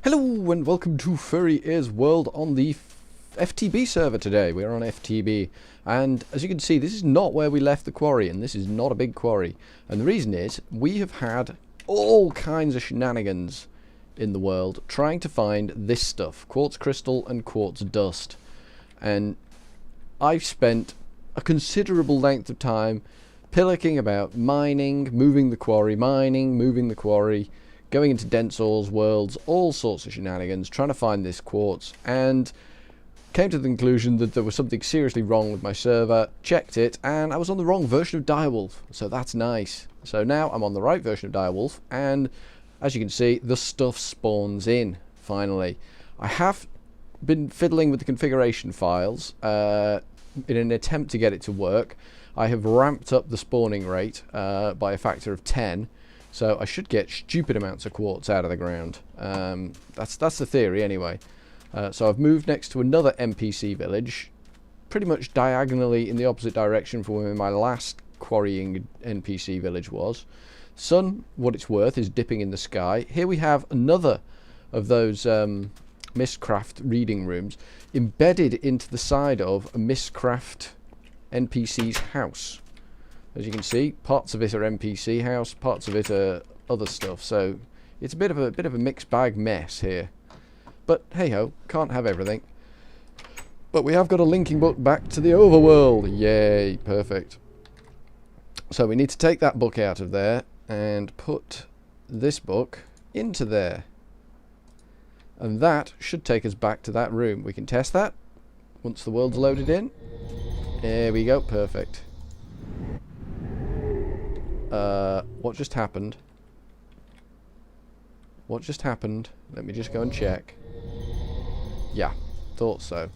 Hello and welcome to Furry Ears World on the FTB server today. We're on FTB and as you can see this is not where we left the quarry, and this is not a big quarry. And the reason is we have had all kinds of shenanigans in the world trying to find this stuff, quartz crystal and quartz dust. And I've spent a considerable length of time pillicking about mining, moving the quarry, mining, moving the quarry, going into dense ores worlds, all sorts of shenanigans, trying to find this quartz, and came to the conclusion that there was something seriously wrong with my server, checked it, and I was on the wrong version of Direwolf, so that's nice. So now I'm on the right version of Direwolf, and as you can see, the stuff spawns in, finally. I have been fiddling with the configuration files in an attempt to get it to work. I have ramped up the spawning rate by a factor of 10, so I should get stupid amounts of quartz out of the ground. That's the theory anyway. So I've moved next to another NPC village, pretty much diagonally in the opposite direction from where my last quarrying NPC village was. Sun, what it's worth, is dipping in the sky. Here we have another of those Mistcraft reading rooms embedded into the side of a Mistcraft NPC's house. As you can see, parts of it are NPC house, parts of it are other stuff. So it's a bit of a mixed bag mess here. But hey ho, can't have everything. But we have got a linking book back to the overworld. Yay, perfect. So we need to take that book out of there and put this book into there. And that should take us back to that room. We can test that once the world's loaded in. There we go, perfect. What just happened? What just happened? Let me just go and check. Yeah, thought so.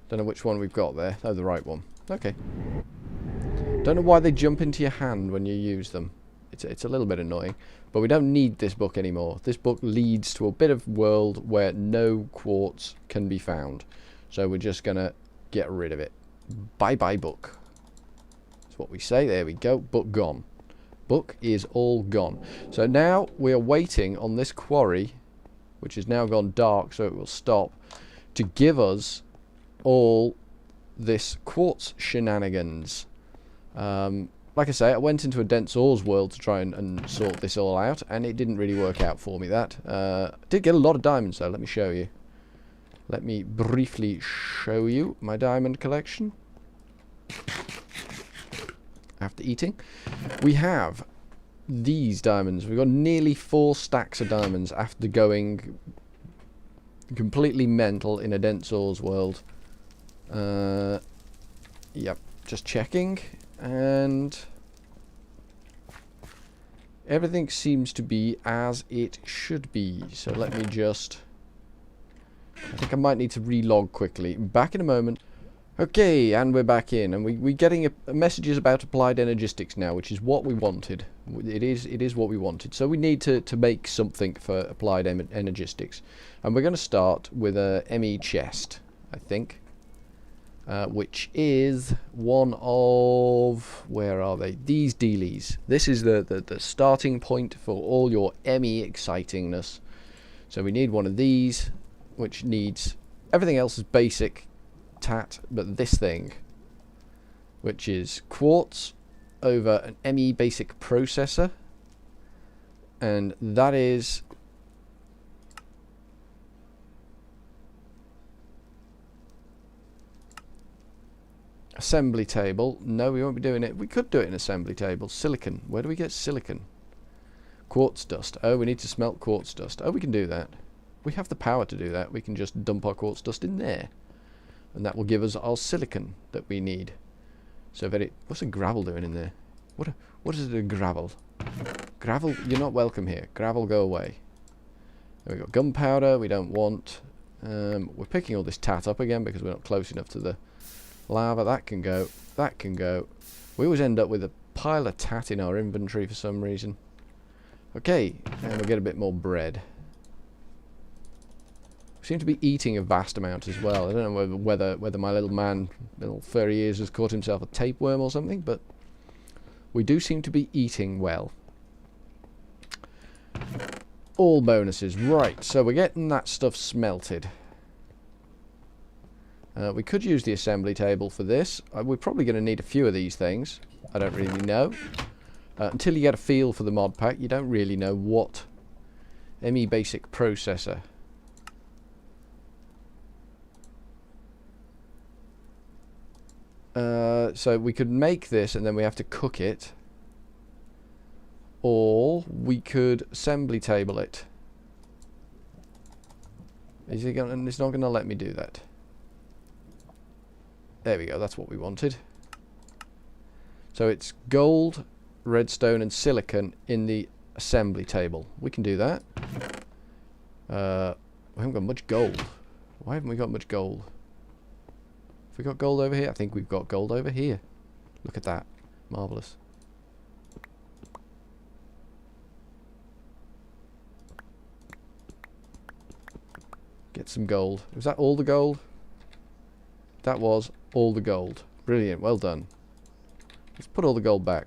Don't know which one we've got there. Oh, the right one. Okay. Don't know why they jump into your hand when you use them. It's a little bit annoying. But we don't need this book anymore. This book leads to a bit of world where no quartz can be found. So we're just going to get rid of it. Bye-bye book. That's what we say. There we go. Book gone. Book is all gone. So now we are waiting on this quarry, which has now gone dark, so it will stop, to give us all this quartz shenanigans. Like I say, I went into a dense ores world to try and sort this all out, and it didn't really work out for me, that. I did get a lot of diamonds, though. Let me show you. Let me briefly show you my diamond collection. After eating, we have these diamonds. We've got nearly 4 stacks of diamonds after going completely mental in a dense ores world. Yep, just checking, and everything seems to be as it should be. So let me just... I think I might need to relog quickly. Back in a moment. Okay, and we're back in, and we're getting messages about applied energistics now, which is what we wanted. It is what we wanted. So we need to make something for applied energistics, and we're going to start with a ME chest, I think, which is one of, where are they? These dealies. This is the starting point for all your ME excitingness. So we need one of these, which needs, everything else is basic tat, but this thing, which is quartz over an ME basic processor, and that is assembly table. No, we won't be doing it. We could do it in assembly table. Silicon. Where do we get silicon? Quartz dust. Oh, we need to smelt quartz dust. Oh, we can do that. We have the power to do that. We can just dump our quartz dust in there, and that will give us our silicon that we need. So what's a gravel doing in there? What is it, a gravel? Gravel, you're not welcome here. Gravel, go away. There we go. Gunpowder, we don't want. We're picking all this tat up again because we're not close enough to the lava. That can go. That can go. We always end up with a pile of tat in our inventory for some reason. Okay, and we'll get a bit more bread. Seem to be eating a vast amount as well. I don't know whether my little furry ears has caught himself a tapeworm or something, but we do seem to be eating well. All bonuses. Right, so we're getting that stuff smelted. We could use the assembly table for this. We're probably going to need a few of these things. I don't really know. Until you get a feel for the mod pack, you don't really know what ME basic processor. So we could make this and then we have to cook it. Or we could assembly table it. Is it gonna, it's not going to let me do that. There we go, that's what we wanted. So it's gold, redstone and silicon in the assembly table. We can do that. We haven't got much gold. Why haven't we got much gold? Have we got gold over here? I think we've got gold over here. Look at that. Marvellous. Get some gold. Was that all the gold? That was all the gold. Brilliant. Well done. Let's put all the gold back.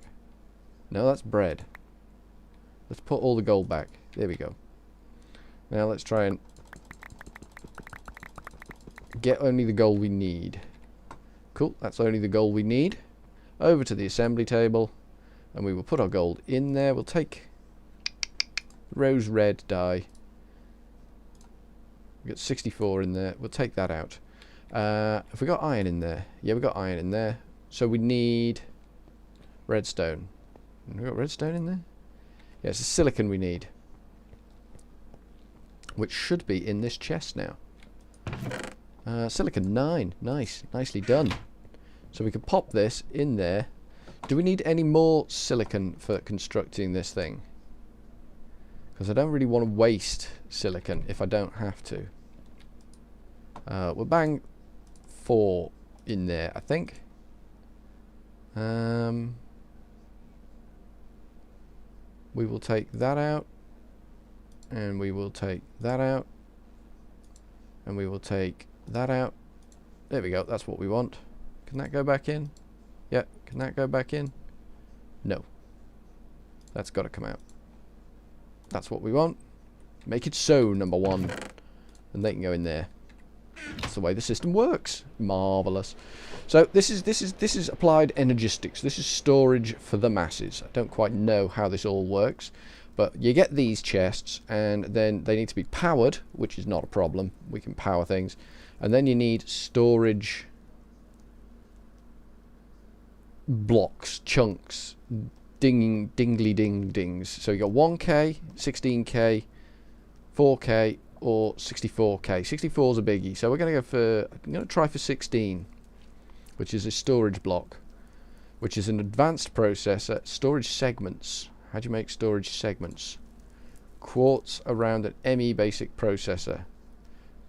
No, that's bread. Let's put all the gold back. There we go. Now let's try and get only the gold we need. Cool, that's only the gold we need. Over to the assembly table, and we will put our gold in there. We'll take rose red dye. We've got 64 in there. We'll take that out. Have we got iron in there? Yeah, we've got iron in there. So we need redstone. Have we got redstone in there? Yeah, it's the silicon we need, which should be in this chest now. Silicon 9. Nice. Nicely done. So we can pop this in there. Do we need any more silicon for constructing this thing? Because I don't really want to waste silicon if I don't have to. We'll bang 4 in there, I think. We will take that out. And we will take that out. And we will take that out. There we go, that's what we want. Can that go back in? Yeah, can that go back in? No. That's got to come out. That's what we want. Make it so, number 1. And they can go in there. That's the way the system works. Marvellous. So this is applied energistics. This is storage for the masses. I don't quite know how this all works. But you get these chests, and then they need to be powered, which is not a problem. We can power things. And then you need storage blocks, chunks, dingly ding dings. So you got 1K, 16K, 4K, or 64K. 64 is a biggie. So we're going to go for, I'm going to try for 16, which is a storage block, which is an advanced processor, storage segments. How do you make storage segments? Quartz around an ME basic processor.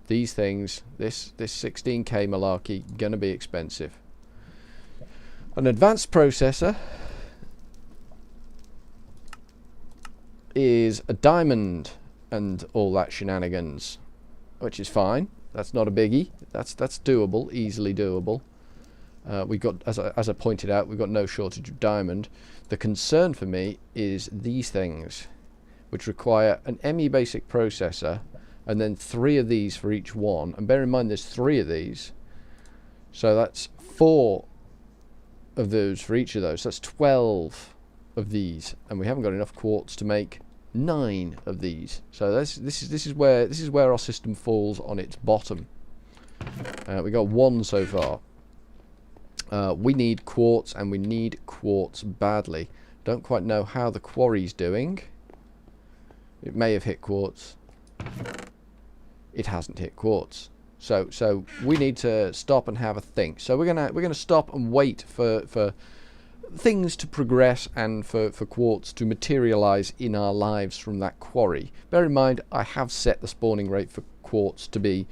These things, this 16K malarkey, gonna be expensive. An advanced processor is a diamond and all that shenanigans, which is fine. That's not a biggie. That's doable, easily doable. We've got, as I pointed out, we've got no shortage of diamond. The concern for me is these things, which require an ME basic processor, and then 3 of these for each one. And bear in mind, there's 3 of these, so that's 4 of those for each of those. That's 12 of these, and we haven't got enough quartz to make 9 of these. So this is where our system falls on its bottom. We got 1 so far. We need quartz, and we need quartz badly. Don't quite know how the quarry's doing. It may have hit quartz. It hasn't hit quartz. So we need to stop and have a think. So we're gonna stop and wait for things to progress and for quartz to materialize in our lives from that quarry. Bear in mind, I have set the spawning rate for quartz to be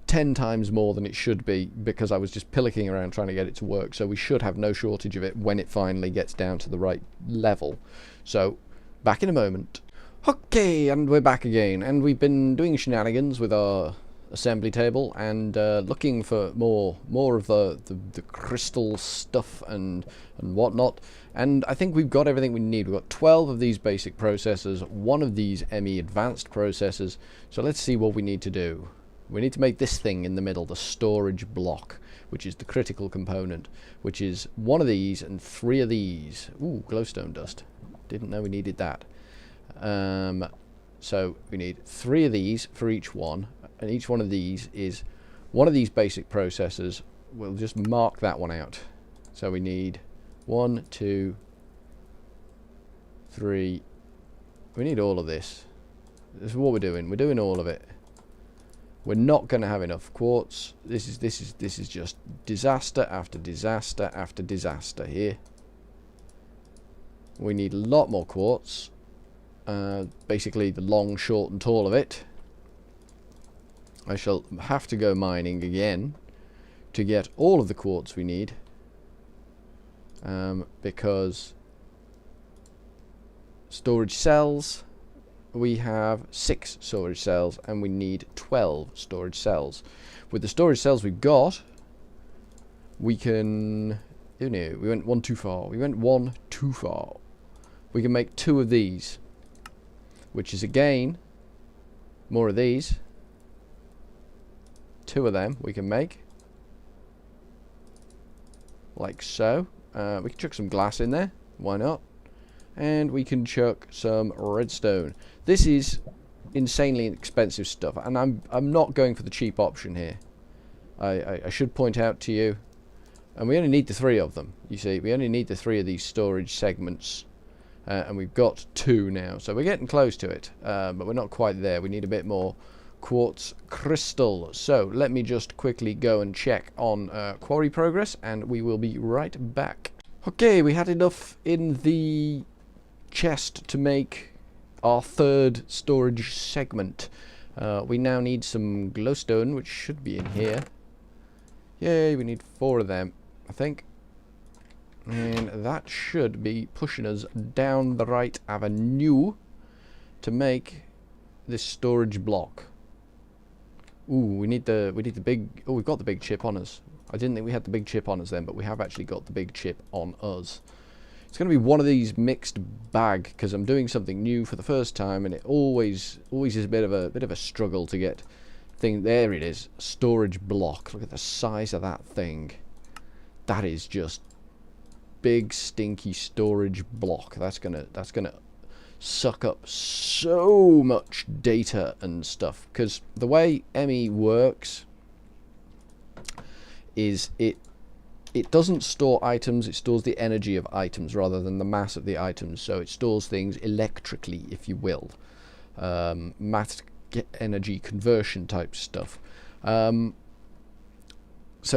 10 times more than it should be, because I was just pillicking around trying to get it to work. So we should have no shortage of it when it finally gets down to the right level. So back in a moment. Okay, and we're back again, and we've been doing shenanigans with our assembly table and looking for more of the crystal stuff and whatnot. And I think we've got everything we need. We've got 12 of these basic processors, one of these ME advanced processors. So let's see what we need to do. We need to make this thing in the middle, the storage block, which is the critical component, which is one of these and 3 of these. Ooh, glowstone dust. Didn't know we needed that. So we need 3 of these for each one, and each one of these is one of these basic processors. We'll just mark that one out. So we need 1, 2, 3. We need all of this. This is what we're doing. We're doing all of it. We're not going to have enough quartz. This is just disaster after disaster after disaster here. We need a lot more quartz. Basically the long, short and tall of it. I shall have to go mining again to get all of the quartz we need, because storage cells, we have 6 storage cells and we need 12 storage cells. With the storage cells we've got, we can... oh no, we went one too far. We went one too far. We can make 2 of these, which is again more of these. 2 of them we can make, like so. We can chuck some glass in there, why not? And we can chuck some redstone. This is insanely expensive stuff, and I'm not going for the cheap option here. I should point out to you, and we only need the 3 of them. You see, we only need the 3 of these storage segments, and we've got 2 now, so we're getting close to it, but we're not quite there. We need a bit more quartz crystal. So let me just quickly go and check on quarry progress, and we will be right back. Okay, we had enough in the chest to make our 3rd storage segment. We now need some glowstone, which should be in here. Yay, we need 4 of them, I think. And that should be pushing us down the right avenue to make this storage block. Ooh, we need the big... oh, we've got the big chip on us. I didn't think we had the big chip on us then, but we have actually got the big chip on us. It's going to be one of these mixed bag, because I'm doing something new for the first time, and it always is a bit of a struggle to get thing. There it is, storage block. Look at the size of that thing. That is just big stinky storage block. That's gonna suck up so much data and stuff, because the way ME works is it doesn't store items, it stores the energy of items rather than the mass of the items. So it stores things electrically, if you will, mass energy conversion type stuff. So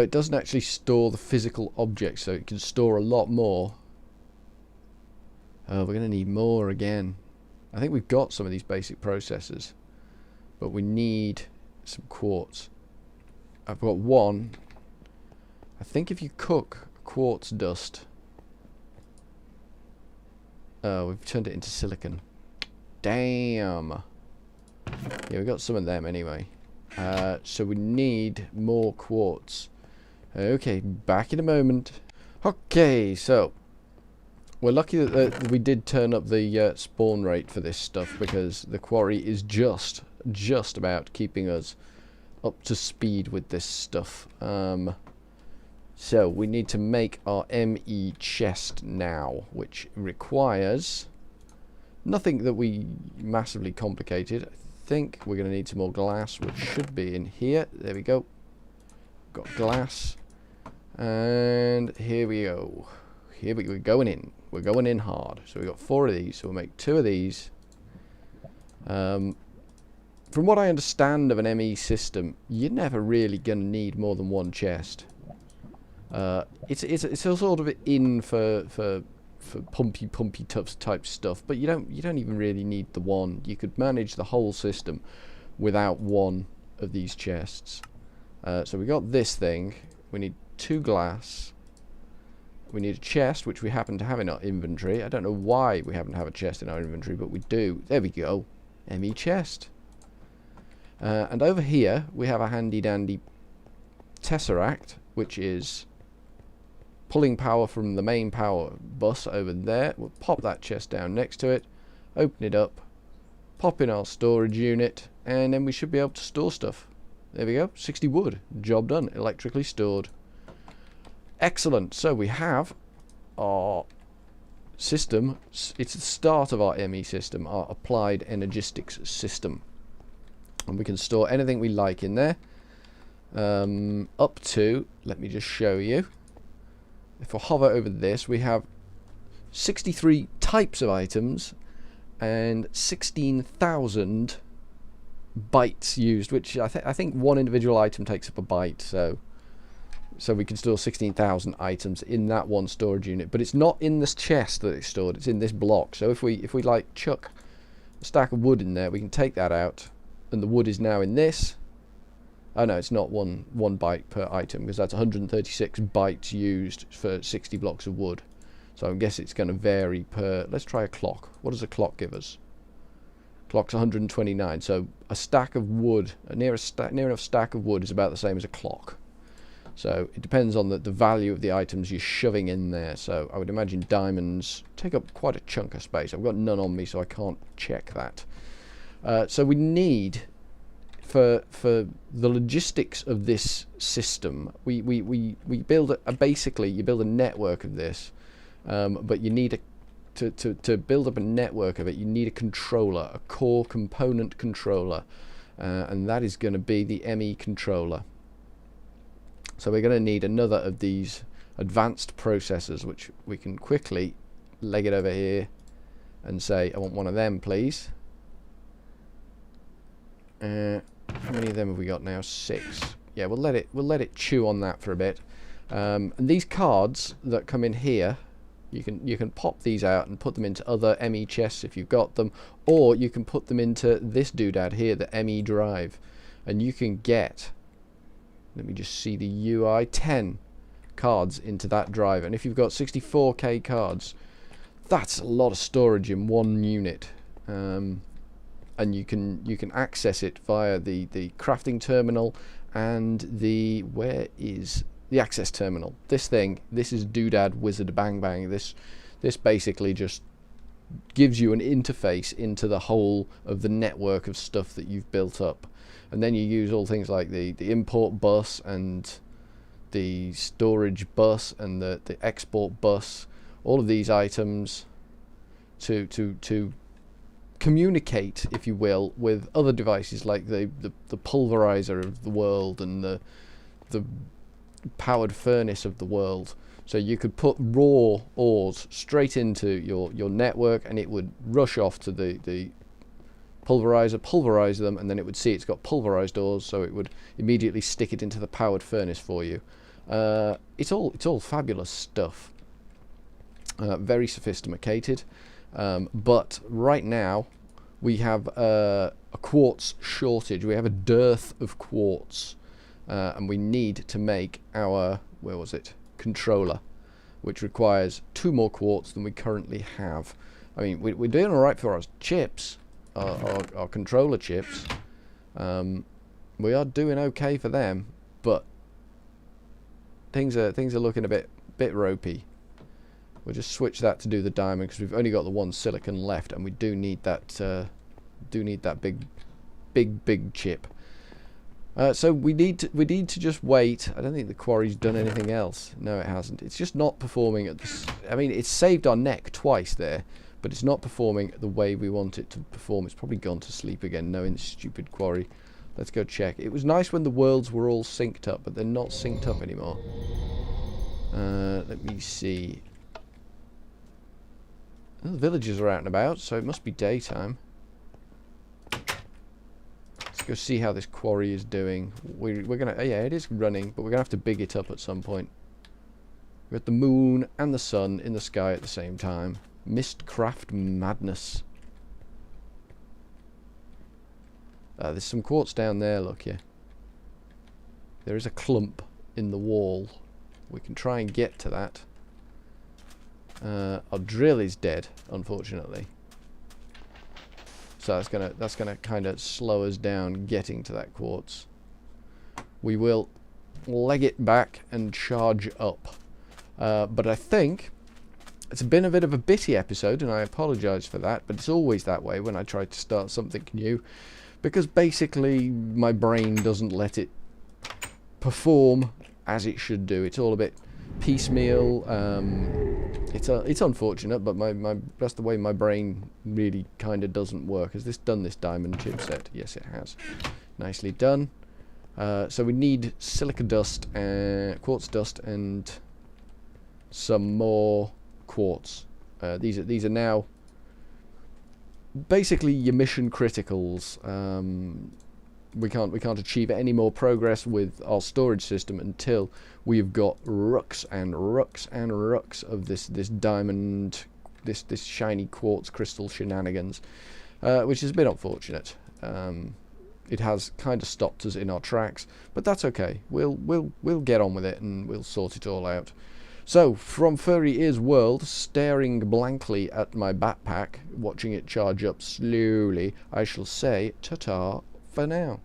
it doesn't actually store the physical objects, so it can store a lot more. We're going to need more again. I think we've got some of these basic processors, but we need some quartz. I've got 1. I think if you cook quartz dust... oh, we've turned it into silicon. Damn. Yeah, we got some of them anyway. So we need more quartz. Okay, back in a moment. Okay, so we're lucky that we did turn up the spawn rate for this stuff, because the quarry is just about keeping us up to speed with this stuff. So we need to make our ME chest now, which requires nothing that we massively complicated. I think we're going to need some more glass, which should be in here. There we go. Got glass, and here we go. We're going in. We're going in hard. So we've got 4 of these, so we'll make 2 of these. From what I understand of an ME system, you're never really going to need more than 1 chest. It's a sort of in for pumpy tough type stuff, but you don't even really need the 1. You could manage the whole system without 1 of these chests. So we got this thing. We need 2 glass. We need a chest, which we happen to have in our inventory. I don't know why we happen to have a chest in our inventory, but we do. There we go. ME chest. And over here we have a handy dandy tesseract, which is pulling power from the main power bus over there. We'll pop that chest down next to it, open it up, pop in our storage unit, and then we should be able to store stuff. There we go, 60 wood, job done, electrically stored. Excellent. So we have our system. It's the start of our ME system, our applied energistics system, and we can store anything we like in there, up to, let me just show you, if I hover over this, we have 63 types of items and 16,000 bytes used, which I think one individual item takes up a byte, so we can store 16,000 items in that one storage unit. But it's not in this chest that it's stored, it's in this block. So if we like chuck a stack of wood in there, we can take that out, and the wood is now in this. Oh no, it's not one byte per item, because that's 136 bytes used for 60 blocks of wood. So I guess it's going to vary per... Let's try a clock. What does a clock give us? Clock's 129. So a stack of wood, a near enough stack of wood is about the same as a clock. So it depends on the value of the items you're shoving in there. So I would imagine diamonds take up quite a chunk of space. I've got none on me, so I can't check that. So we need, for the logistics of this system, we build basically you build a network of this, but you need to build up a network of it, you need a controller, a core component controller, and that is going to be the ME controller. So we're going to need another of these advanced processors, which we can quickly leg it over here and say, I want one of them, please. How many of them have we got now? 6. Yeah, we'll let it chew on that for a bit. And these cards that come in here, you can pop these out and put them into other ME chests if you've got them, or you can put them into this doodad here, the ME drive, and you can get, let me just see the UI, 10 cards into that drive. And if you've got 64k cards, that's a lot of storage in one unit. And you can access it via the crafting terminal and the, where is the access terminal? This is doodad wizard bang bang. This basically just gives you an interface into the whole of the network of stuff that you've built up, and then you use all things like the import bus and the storage bus and the export bus, all of these items to communicate, if you will, with other devices like the pulverizer of the world and the powered furnace of the world. So you could put raw ores straight into your network, and it would rush off to the pulverizer, pulverize them, and then it would see it's got pulverized ores, so it would immediately stick it into the powered furnace for you. It's all fabulous stuff, very sophisticated. But right now we have a quartz shortage. We have a dearth of quartz, and we need to make our, where was it, controller, which requires 2 more quartz than we currently have. I mean, we're doing all right for our chips, our controller chips. We are doing okay for them, but things are looking a bit ropey. We'll just switch that to do the diamond, because we've only got the 1 silicon left, and we do need that big chip. So we need to just wait. I don't think the quarry's done anything else. No, it hasn't. It's just not performing at this. I mean, it's saved our neck twice there, but it's not performing the way we want it to perform. It's probably gone to sleep again, knowing the stupid quarry. Let's go check. It was nice when the worlds were all synced up, but they're not synced up anymore. Let me see. Well, the villagers are out and about, so it must be daytime. Let's go see how this quarry is doing. We're gonna, yeah, it is running, but we're gonna have to big it up at some point. We've got the moon and the sun in the sky at the same time. Mistcraft madness. There's some quartz down there, look here. There is a clump in the wall. We can try and get to that. Our drill is dead, unfortunately. so that's gonna kind of slow us down getting to that quartz. We will leg it back and charge up. But I think it's been a bit of a bitty episode, and I apologise for that, but it's always that way when I try to start something new, because basically my brain doesn't let it perform as it should do. It's all a bit piecemeal. It's unfortunate, but that's the way my brain really kind of doesn't work. Has this done this diamond chipset? Yes, it has. Nicely done. So we need silica dust and quartz dust and some more quartz. These are now basically your mission criticals. We can't achieve any more progress with our storage system until we've got rucks and rucks and rucks of this diamond, this shiny quartz crystal shenanigans, which is a bit unfortunate. It has kind of stopped us in our tracks, but that's okay. We'll get on with it and we'll sort it all out. So, from Furry Ears World, staring blankly at my backpack, watching it charge up slowly, I shall say ta-ta for now.